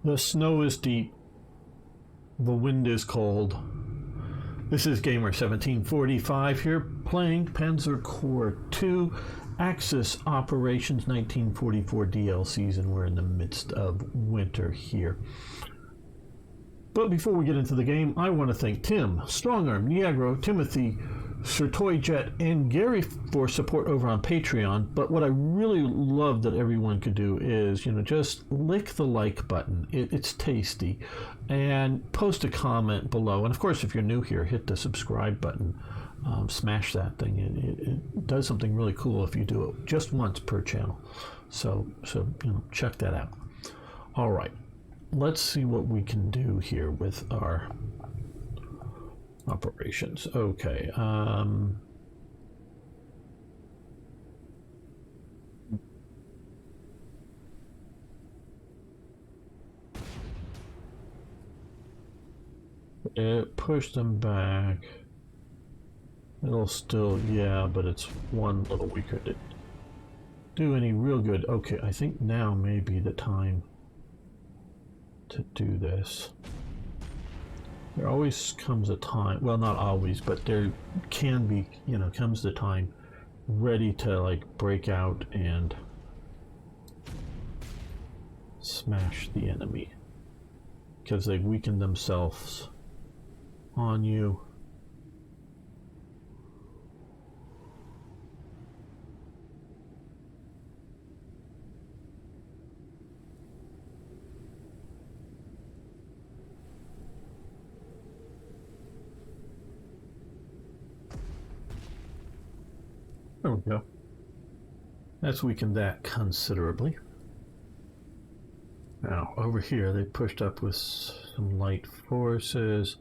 The snow is deep. The wind is cold. This is Gamer1745 here, playing Panzer Corps 2 Axis Operations 1944 DLCs, and we're in the midst of winter here. But before we get into the game, I want to thank Tim, Strongarm, Niagro, Timothy, Sir Toyjet, and Gary for support over on Patreon. But what I really love that everyone could do is, just lick the like button. It's tasty. And post a comment below. And of course, if you're new here, hit the subscribe button. Smash that thing. It does something really cool if you do it just once per channel. So check that out. All right. Let's see what we can do here with our operations. Okay. It pushed them back. It'll still, yeah, but it's one little weaker. Didn't do any real good. Okay, I think now may be the time to do this. There always comes a time, well, not always, but there can be, comes the time ready to like break out and smash the enemy because they weaken themselves on you. There we go. That's weakened that considerably. Now, over here, they pushed up with some light forces.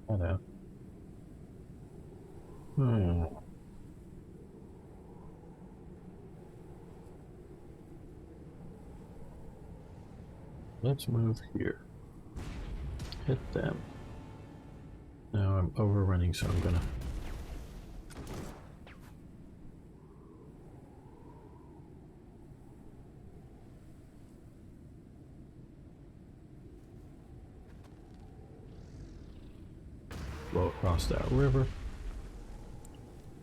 That out. Let's move here. Hit them. Now I'm overrunning, so I'm gonna blow across that river.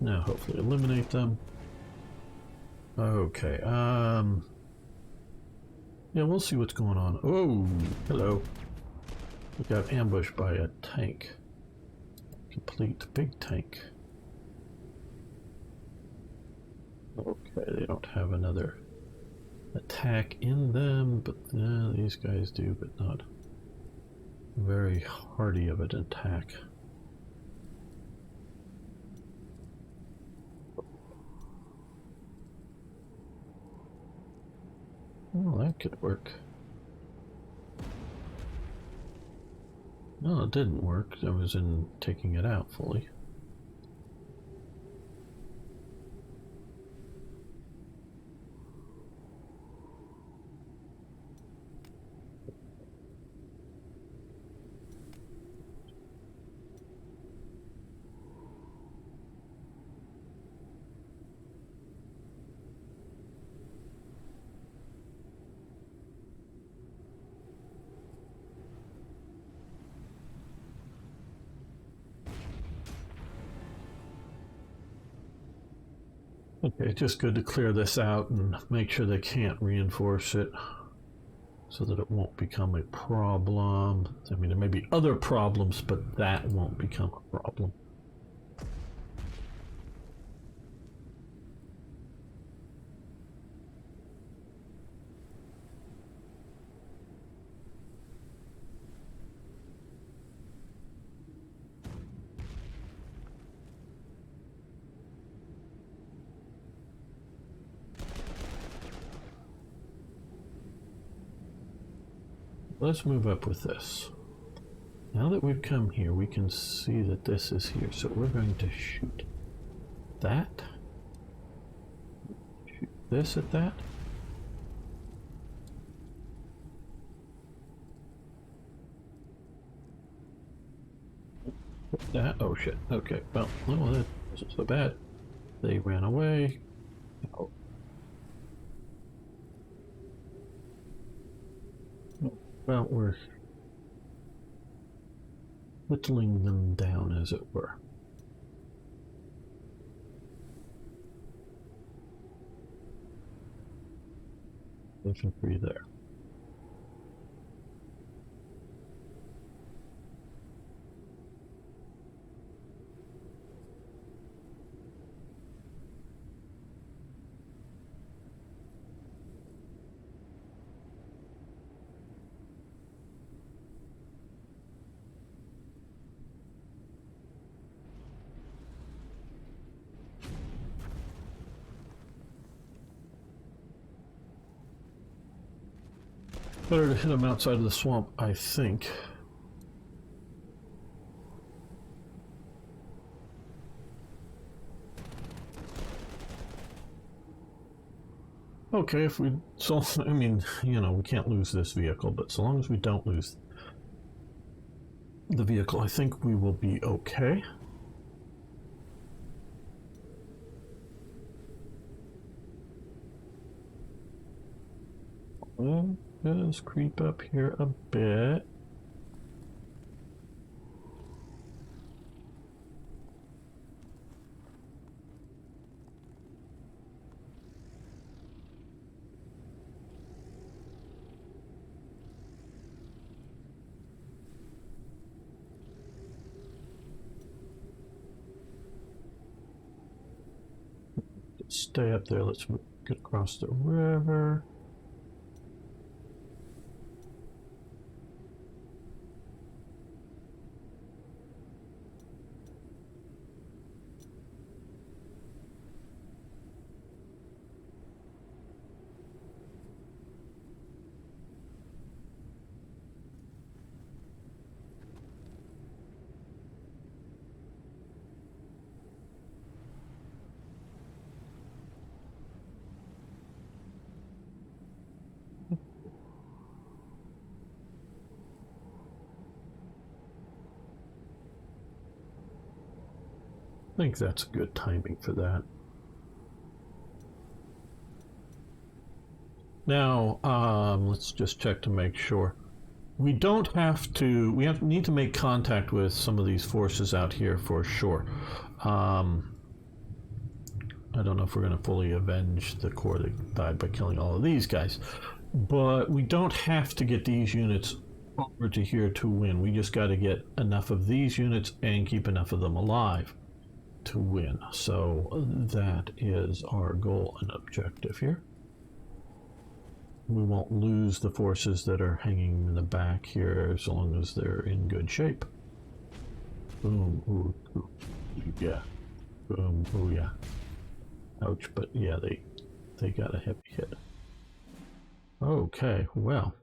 Now hopefully eliminate them. Okay, yeah, we'll see what's going on. Oh, hello. We got ambushed by a tank. Complete big tank. Okay, they don't have another attack in them, but these guys do, but not very hardy of an attack. Well, that could work. No, it didn't work. I was in taking it out fully. Okay, just good to clear this out and make sure they can't reinforce it so that it won't become a problem. I mean, there may be other problems, but that won't become a problem. Let's move up with this. Now that we've come here, we can see that this is here, so we're going to shoot that. Shoot this at that. That. Oh shit. Okay. Well, no, that wasn't so bad. They ran away. Oh. Well, we're whittling them down, as it were. Infantry there. Better to hit them outside of the swamp, I think. Okay, if we... So, I mean, you know, we can't lose this vehicle, but so long as we don't lose the vehicle, I think we will be okay. Let's creep up here a bit. Stay up there. Let's get across the river. I think that's good timing for that. Now, let's just check to make sure. We don't have to, need to make contact with some of these forces out here for sure. I don't know if we're going to fully avenge the Corps that died by killing all of these guys. But we don't have to get these units over to here to win. We just got to get enough of these units and keep enough of them alive to win. So that is our goal and objective here. We won't lose the forces that are hanging in the back here as long as they're in good shape. Boom. Ooh, ooh. Yeah. Boom. Oh yeah. Ouch. But yeah, they got a heavy hit. Okay. Well.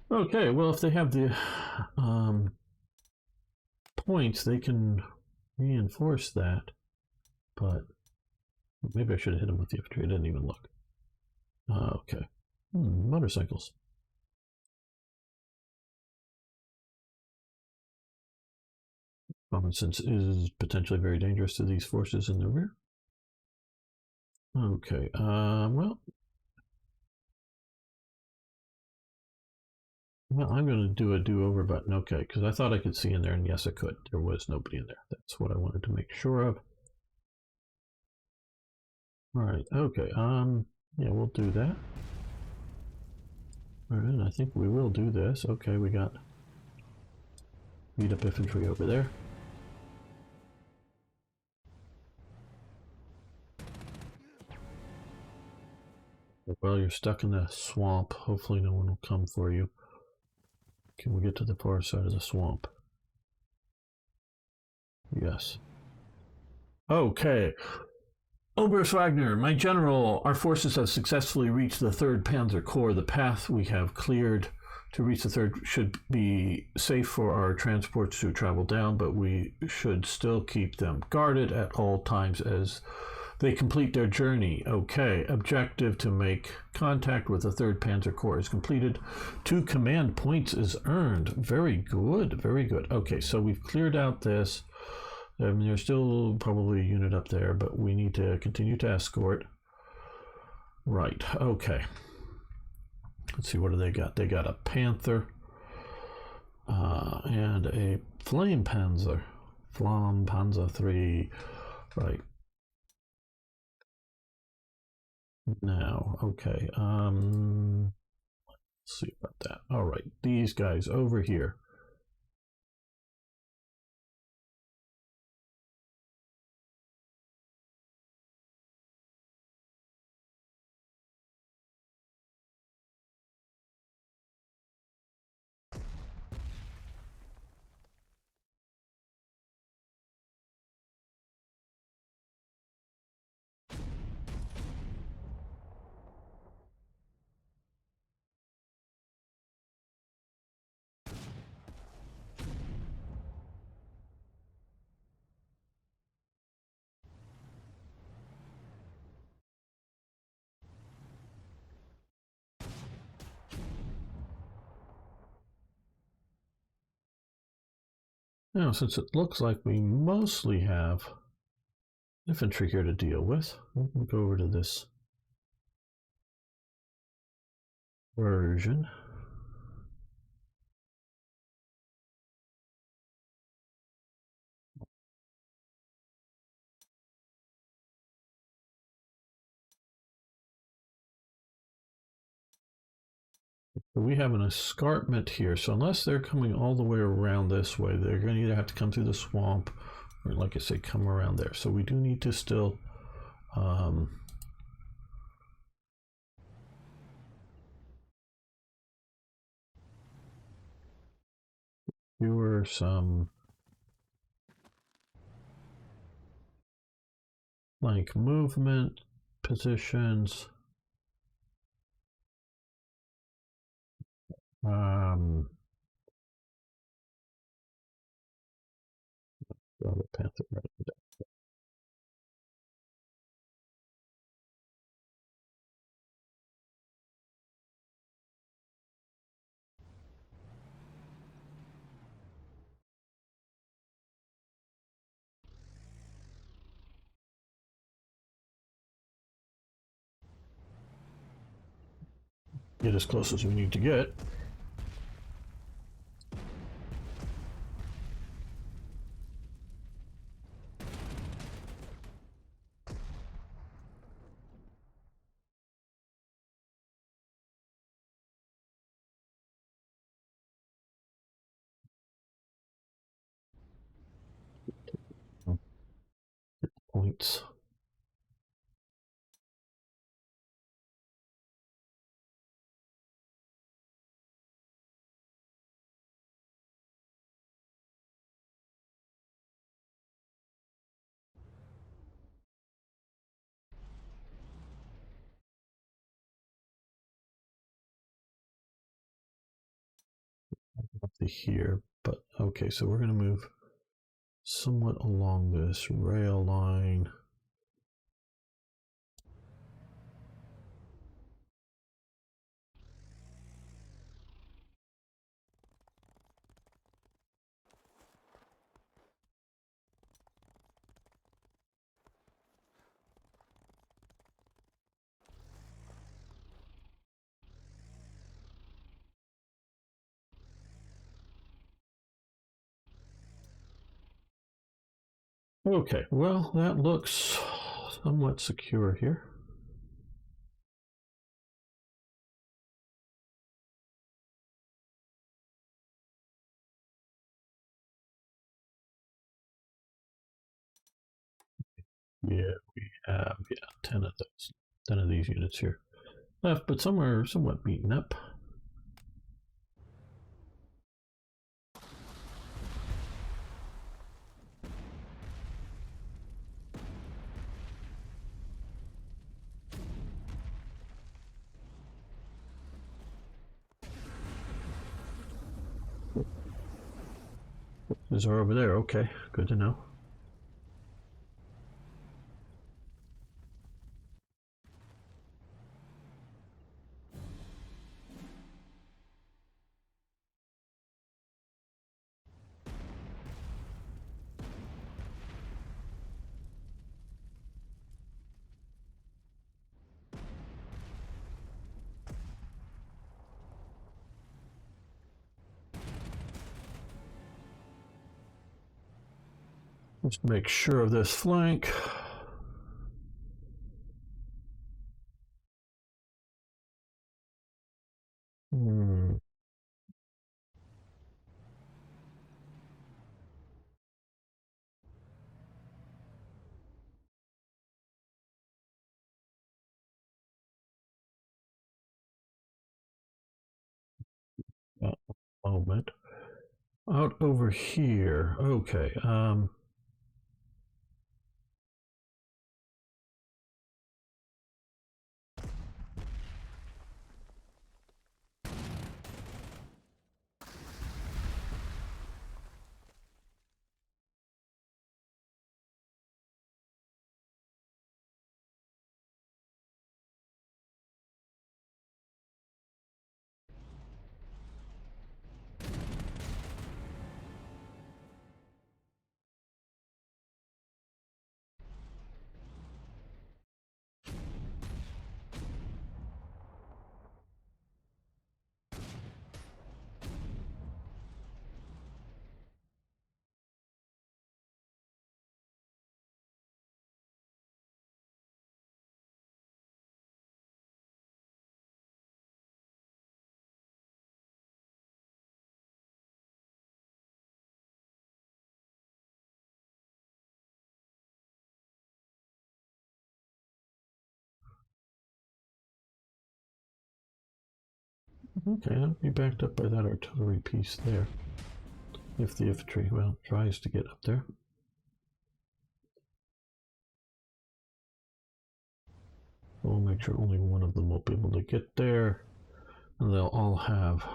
Okay, well, if they have the points, they can reinforce that. But maybe I should have hit him with the infantry. I didn't even look. Okay. Motorcycles. Common sense is potentially very dangerous to these forces in the rear. Okay, well, Well, I'm going to do a do-over button. Okay, because I thought I could see in there, and yes, I could. There was nobody in there. That's what I wanted to make sure of. All right. Okay. Yeah, we'll do that. All right. I think we will do this. Okay, we got beat up infantry over there. Well, you're stuck in the swamp. Hopefully, no one will come for you. Can we get to the far side of the swamp? Yes. Okay. Oberst Wagner, my general, our forces have successfully reached the 3rd Panzer Corps. The path we have cleared to reach the 3rd should be safe for our transports to travel down, but we should still keep them guarded at all times as they complete their journey. Okay, objective to make contact with the 3rd Panzer Corps is completed. 2 command points is earned. Very good, very good. Okay, so we've cleared out this. There's still probably a unit up there, but we need to continue to escort. Right, okay. Let's see, what do they got? They got a Panther and a Flame Panzer. Flam Panzer 3. Right. Now, okay. Let's see about that. All right, these guys over here. Now, since it looks like we mostly have infantry here to deal with, we'll go over to this version. We have an escarpment here, so unless they're coming all the way around this way, they're going to either have to come through the swamp or, like I say, come around there. So we do need to still viewer some like movement positions. The Panther right there. Get as close as we need to get. Points. Up to here, but okay, so we're going to move somewhat along this rail line. Okay, well, that looks somewhat secure here. Yeah, we have 10 of those, 10 of these units here left, but some are somewhat beaten up. These are over there. Okay, good to know. Let's make sure of this flank. Moment. Out over here. Okay. Okay, I'll be backed up by that artillery piece there. If the infantry, well, tries to get up there. We'll make sure only one of them will be able to get there. And they'll all have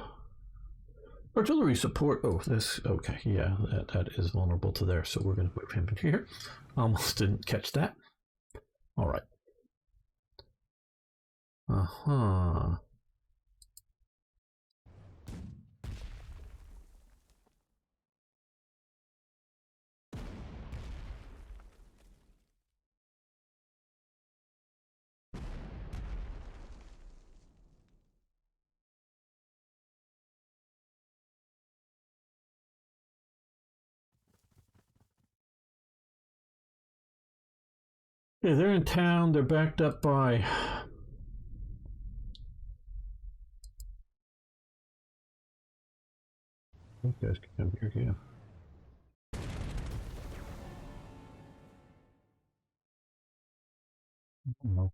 artillery support. Oh, this, okay, yeah, that is vulnerable to there. So we're going to move him in here. Almost didn't catch that. All right. Uh-huh. Yeah, they're in town. They're backed up by... You guys can come here, yeah. No.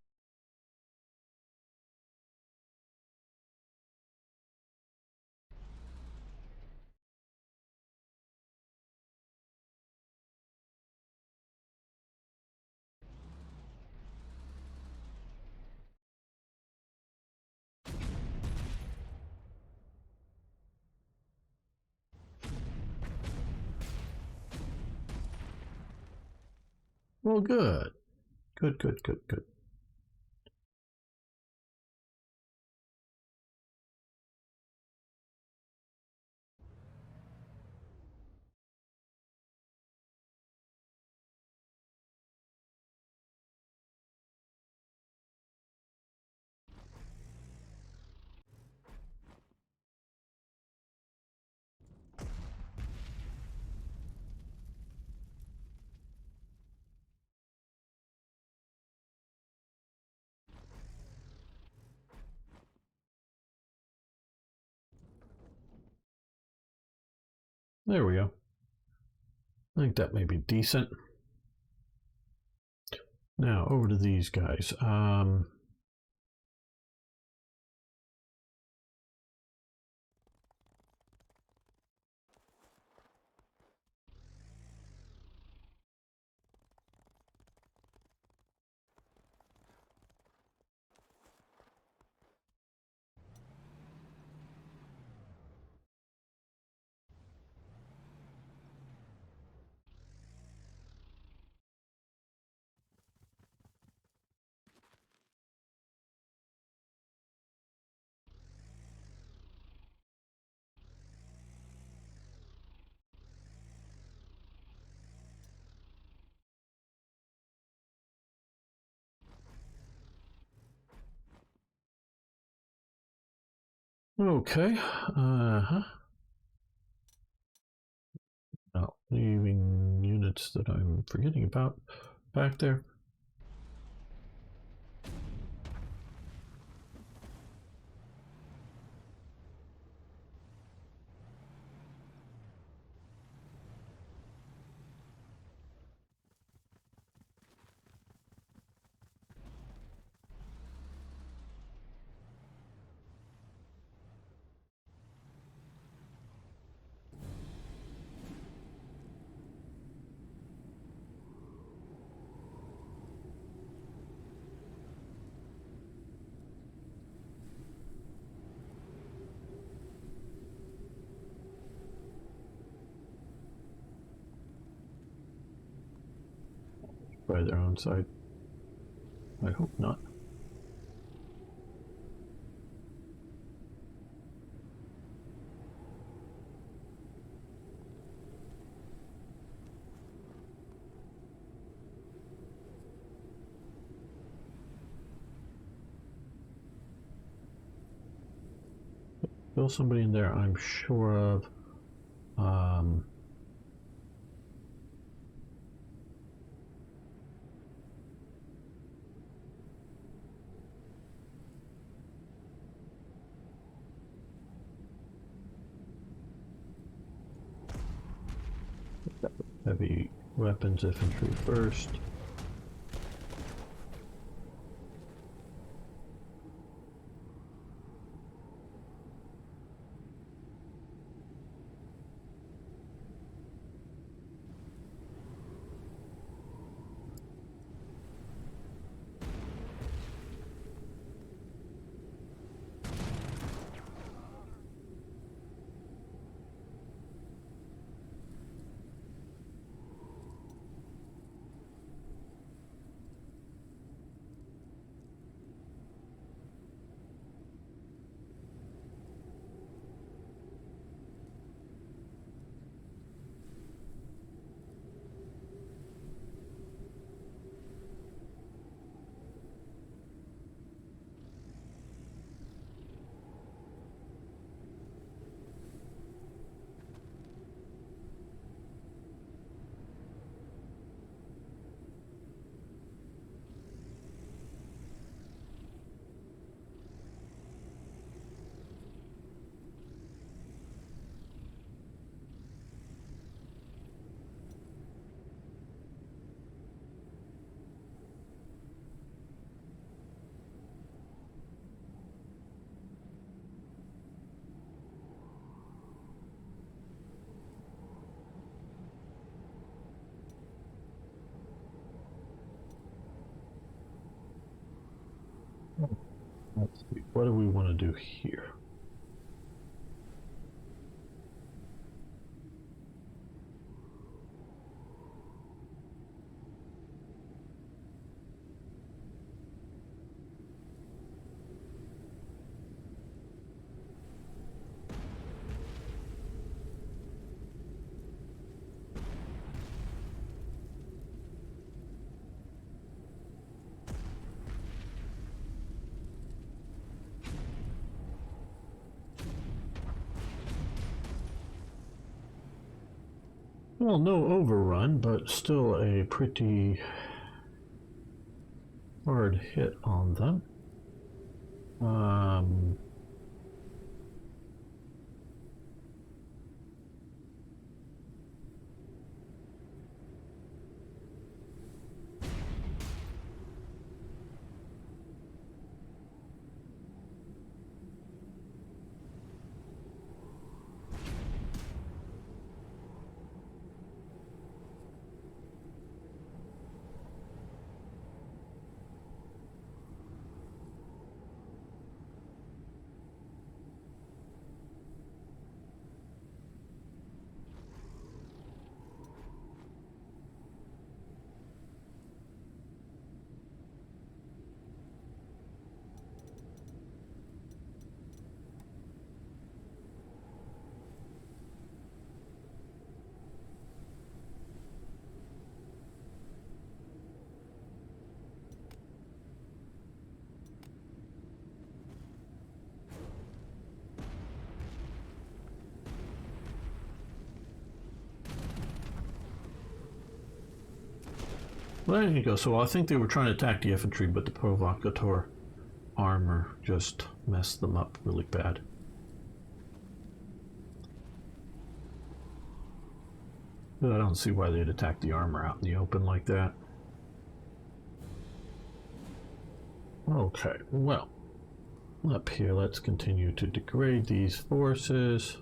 Well, good. Good, good, good, good. There we go. I think that may be decent. Now over to these guys. Okay. Now, leaving units that I'm forgetting about back there. By their own side. I hope not. Still somebody in there I'm sure of. Heavy weapons infantry first. Let's see, what do we want to do here? Well, no overrun, but still a pretty hard hit on them. Well, there you go. So I think they were trying to attack the infantry, but the provocateur armor just messed them up really bad. But I don't see why they'd attack the armor out in the open like that. Okay, well, up here, let's continue to degrade these forces.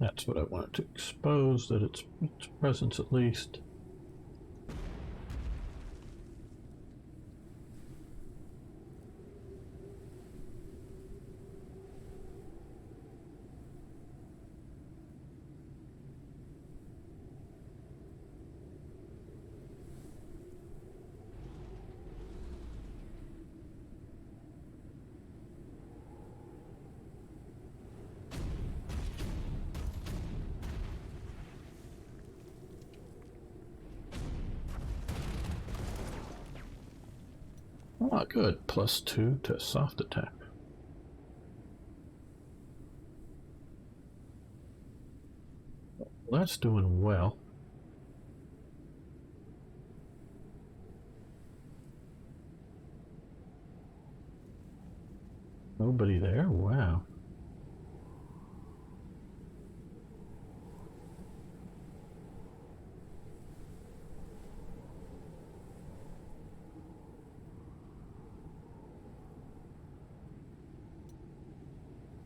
That's what I wanted to expose, that its presence at least. Oh, good. +2 to soft attack. Well, that's doing well. Nobody there? Wow.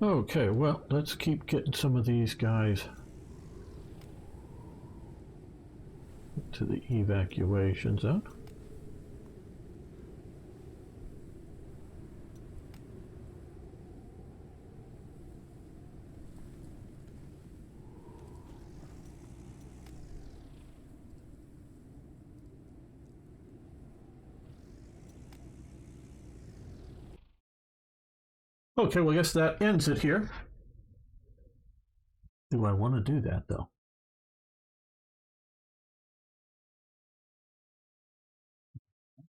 Okay, well, let's keep getting some of these guys to the evacuation zone. Okay, well, I guess that ends it here. Do I want to do that, though?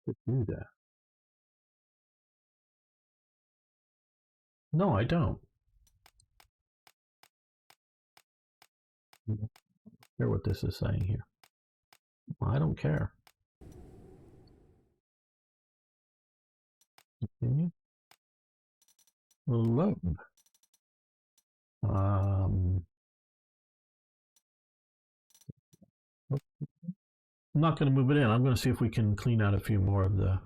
To do that. No, I don't. I don't care what this is saying here. I don't care. Continue. Load. I'm not going to move it in. I'm going to see if we can clean out a few more of the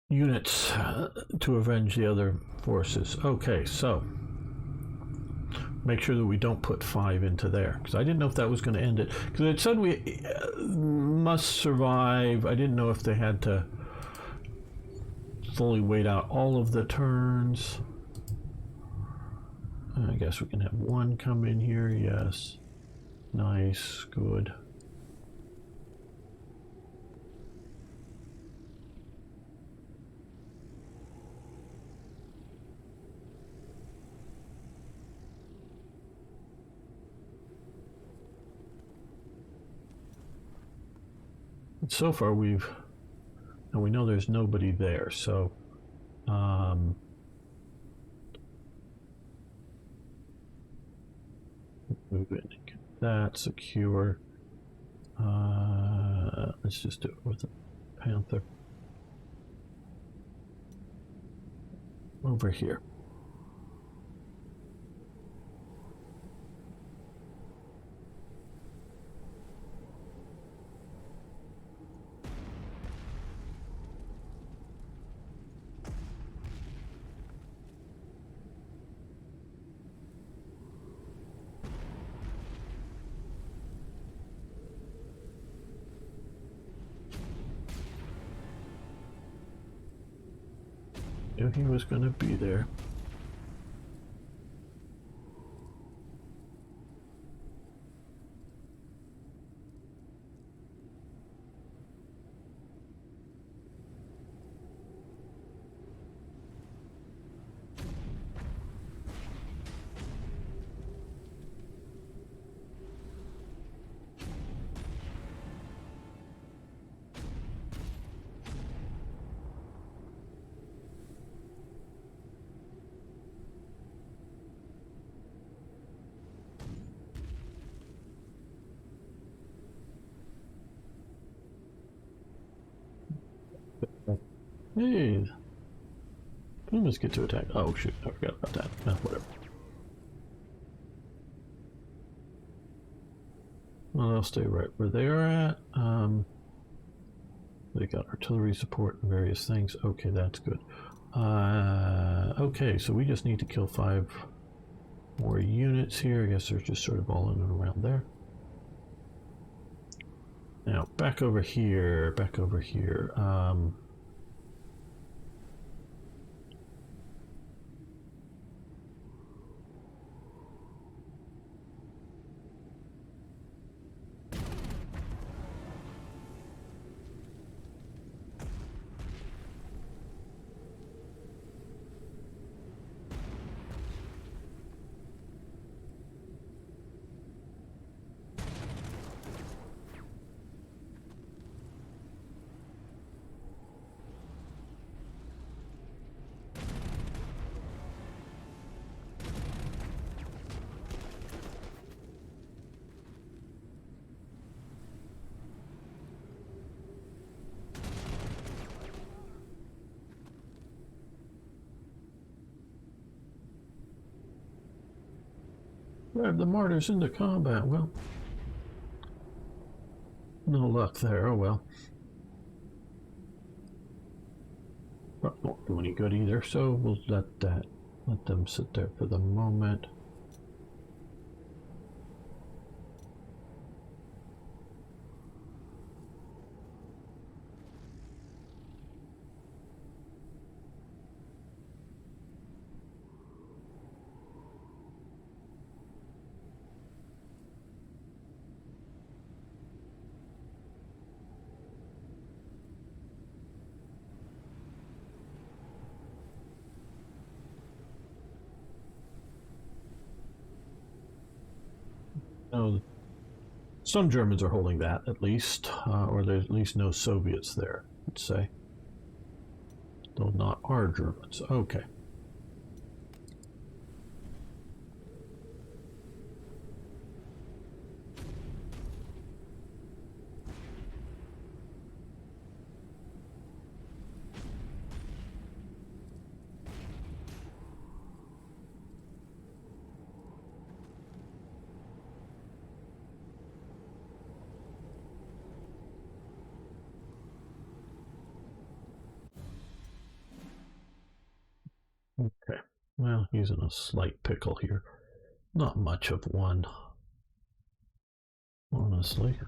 units to avenge the other forces. Okay, so make sure that we don't put 5 into there, because I didn't know if that was going to end it, because it said we must survive. I didn't know if they had to fully wait out all of the turns. I guess we can have 1 come in here. Yes, nice, good. So far we know there's nobody there, so Move in and get that secure. Let's just do it with a Panther. Over here. Knew he was going to be there. Hey, Pumas get to attack. Oh shoot, I forgot about that. Whatever. Well, they'll stay right where they are at. They got artillery support and various things. Okay, that's good. Okay, so we just need to kill 5 more units here. I guess they're just sort of all in and around there. Now, back over here, back over here. Drive the martyrs into combat. Well, no luck there. Oh well. But won't do any good either. So we'll let them sit there for the moment. No, some Germans are holding that at least, or there's at least no Soviets there, let's say. Though not our Germans. Okay. Okay. Well, he's in a slight pickle here. Not much of one, honestly.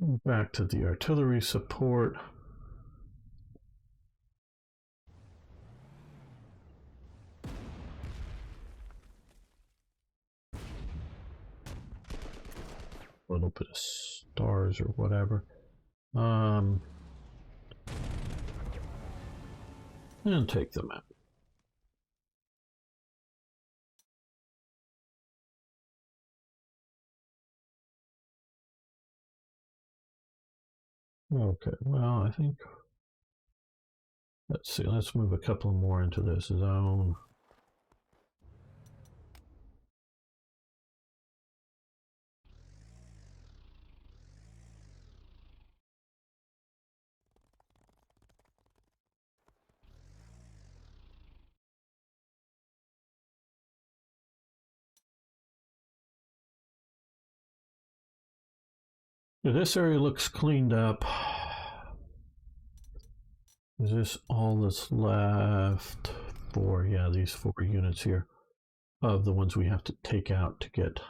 Back to the artillery support. A little bit of stars or whatever. And take them out. Okay, well, I think, let's see, let's move a couple more into this zone. Yeah, this area looks cleaned up. Is this all that's left? For, yeah, these 4 units here of the ones we have to take out to get.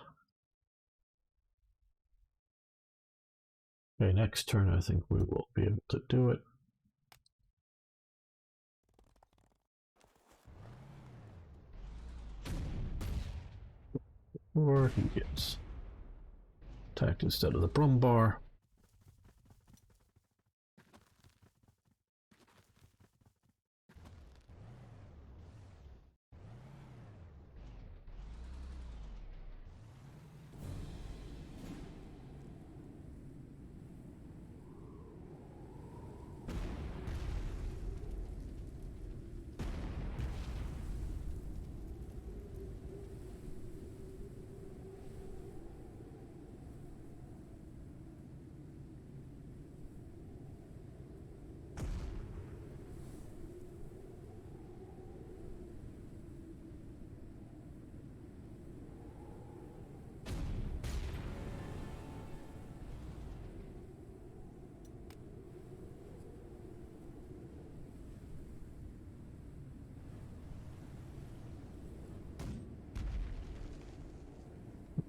Okay, next turn I think we will be able to do it. Or he gets attacked instead of the Brumbar.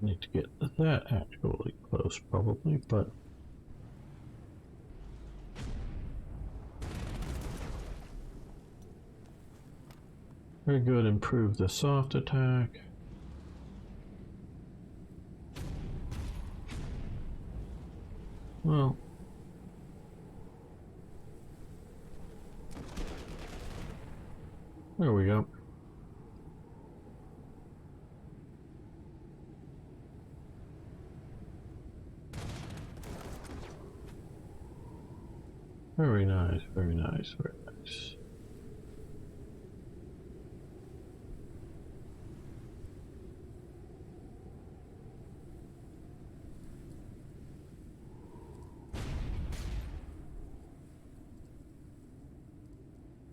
Need to get that actually close probably, but very good. Improve the soft attack. Well, there we go. Very nice, very nice, very nice.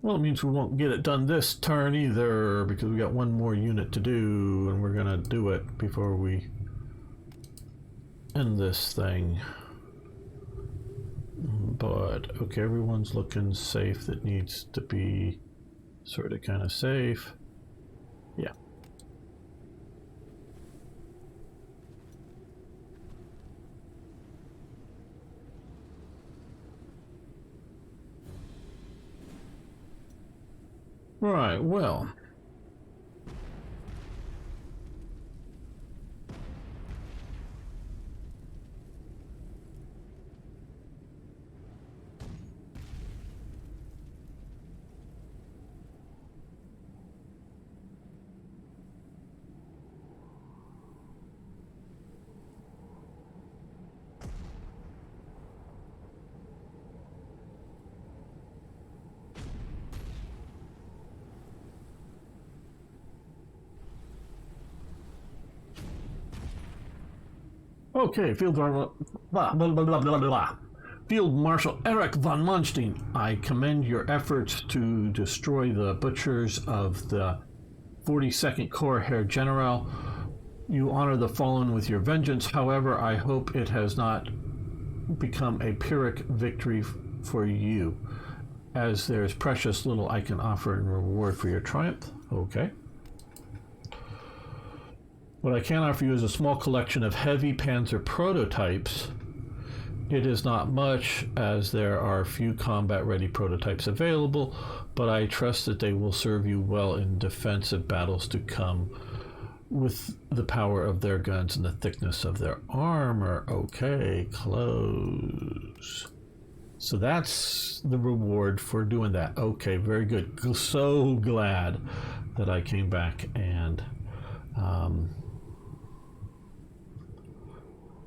Well, it means we won't get it done this turn either, because we got 1 more unit to do, and we're gonna do it before we end this thing. But, okay, everyone's looking safe that needs to be sort of kind of safe. Yeah. Right, well. Okay, Field Marshal Erich von Manstein, I commend your efforts to destroy the butchers of the 42nd Corps, Herr General. You honor the fallen with your vengeance. However, I hope it has not become a Pyrrhic victory for you, as there is precious little I can offer in reward for your triumph. Okay. What I can offer you is a small collection of heavy Panzer prototypes It is not much, as there are few combat-ready prototypes available, but I trust that they will serve you well in defensive battles to come with the power of their guns and the thickness of their armor. Okay, close. So that's the reward for doing that. Okay, very good. So glad that I came back and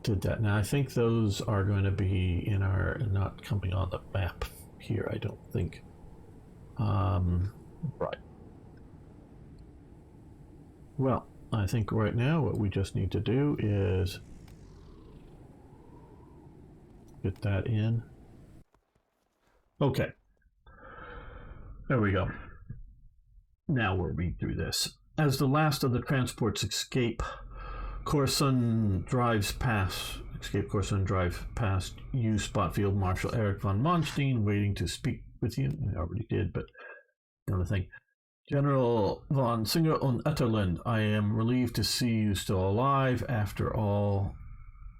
did that. Now I think those are going to be in our, not coming on the map here, I don't think. Right. Well, I think right now what we just need to do is get that in. Okay. There we go. Now we'll read through this. As the last of the transports escape Coruscant drives past you, spot Field Marshal Erich von Manstein, waiting to speak with you. I already did, but another thing. General von Singer und Etterlund, I am relieved to see you still alive. After all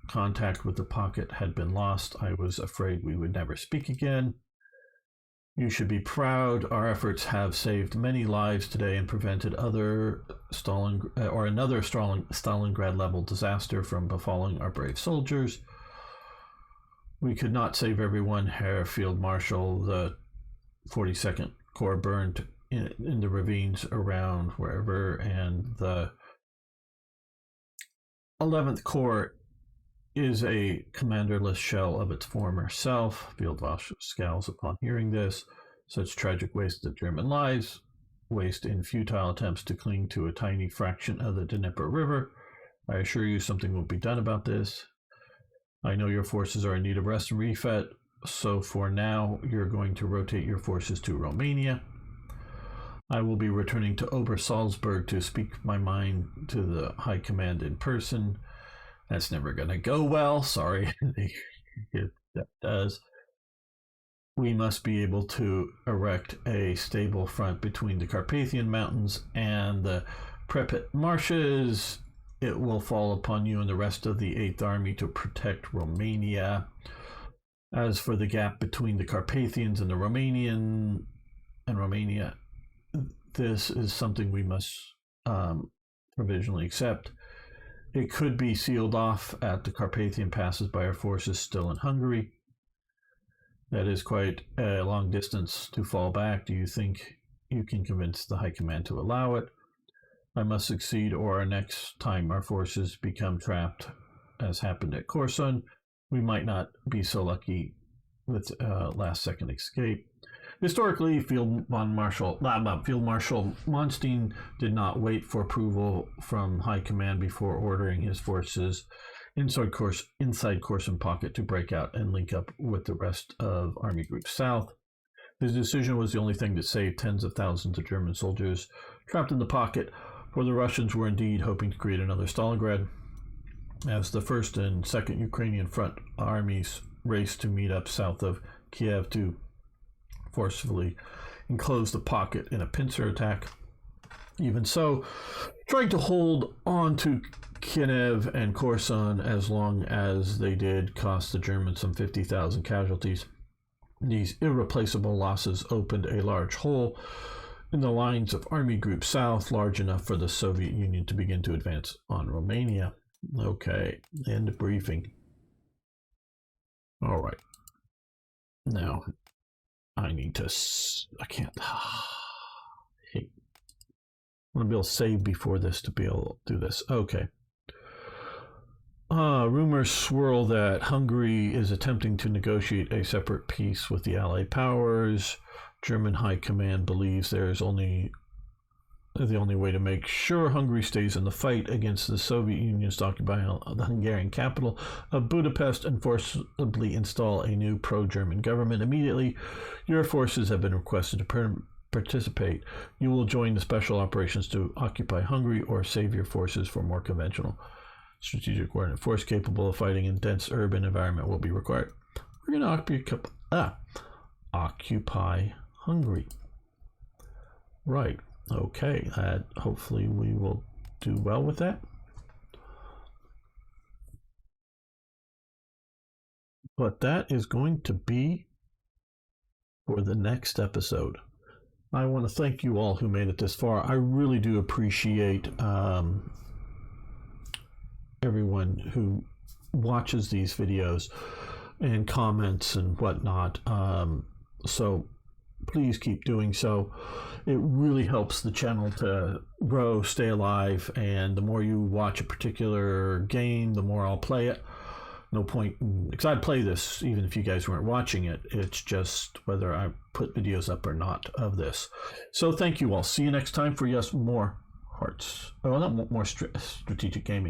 contact with the pocket had been lost, I was afraid we would never speak again. You should be proud. Our efforts have saved many lives today and prevented another Stalingrad-level disaster from befalling our brave soldiers. We could not save everyone, Herr Field Marshal. The 42nd Corps burned in the ravines around wherever, and the 11th Corps is a commanderless shell of its former self. Fieldmarshal scowls upon hearing this. Such tragic waste of German lives, waste in futile attempts to cling to a tiny fraction of the Dnieper River. I assure you something will be done about this. I know your forces are in need of rest and refit, so for now you're going to rotate your forces to Romania. I will be returning to Ober-Salzburg to speak my mind to the High Command in person. That's never going to go well. Sorry. That does. We must be able to erect a stable front between the Carpathian Mountains and the Pripyat Marshes. It will fall upon you and the rest of the 8th Army to protect Romania. As for the gap between the Carpathians and the Romania, this is something we must provisionally accept. It could be sealed off at the Carpathian passes by our forces still in Hungary. That is quite a long distance to fall back. Do you think you can convince the High Command to allow it? I must succeed, or next time our forces become trapped, as happened at Coruscant, we might not be so lucky with last-second escape. Historically, Field Marshal Manstein did not wait for approval from High Command before ordering his forces inside Coruscant Pocket to break out and link up with the rest of Army Group South. His decision was the only thing that saved tens of thousands of German soldiers trapped in the pocket, for the Russians were indeed hoping to create another Stalingrad. As the 1st and 2nd Ukrainian Front armies raced to meet up south of Kiev to forcefully enclose the pocket in a pincer attack. Even so, trying to hold on to Kiev and Coruscant as long as they did cost the Germans some 50,000 casualties. These irreplaceable losses opened a large hole in the lines of Army Group South, large enough for the Soviet Union to begin to advance on Romania. Okay, end of briefing. All right. Now, I need to, I can't, I'm going to be able to save before this to be able to do this. Okay. Rumors swirl that Hungary is attempting to negotiate a separate peace with the Allied powers. German High Command believes there is the only way to make sure Hungary stays in the fight against the Soviet Union to occupy the Hungarian capital of Budapest and forcibly install a new pro-German government immediately. Your forces have been requested to participate. You will join the special operations to occupy Hungary or save your forces for more conventional strategic coordinate force capable of fighting in dense urban environment will be required. We're going to occupy Hungary. Right. Okay. Hopefully we will do well with that. But that is going to be for the next episode. I want to thank you all who made it this far. I really do appreciate everyone who watches these videos and comments and whatnot. So please keep doing so. It really helps the channel to grow, stay alive, and the more you watch a particular game, the more I'll play it. No point, because I'd play this even if you guys weren't watching it. It's just whether I put videos up or not of this. So thank you all. See you next time for, yes, more hearts. Oh, not more strategic gaming.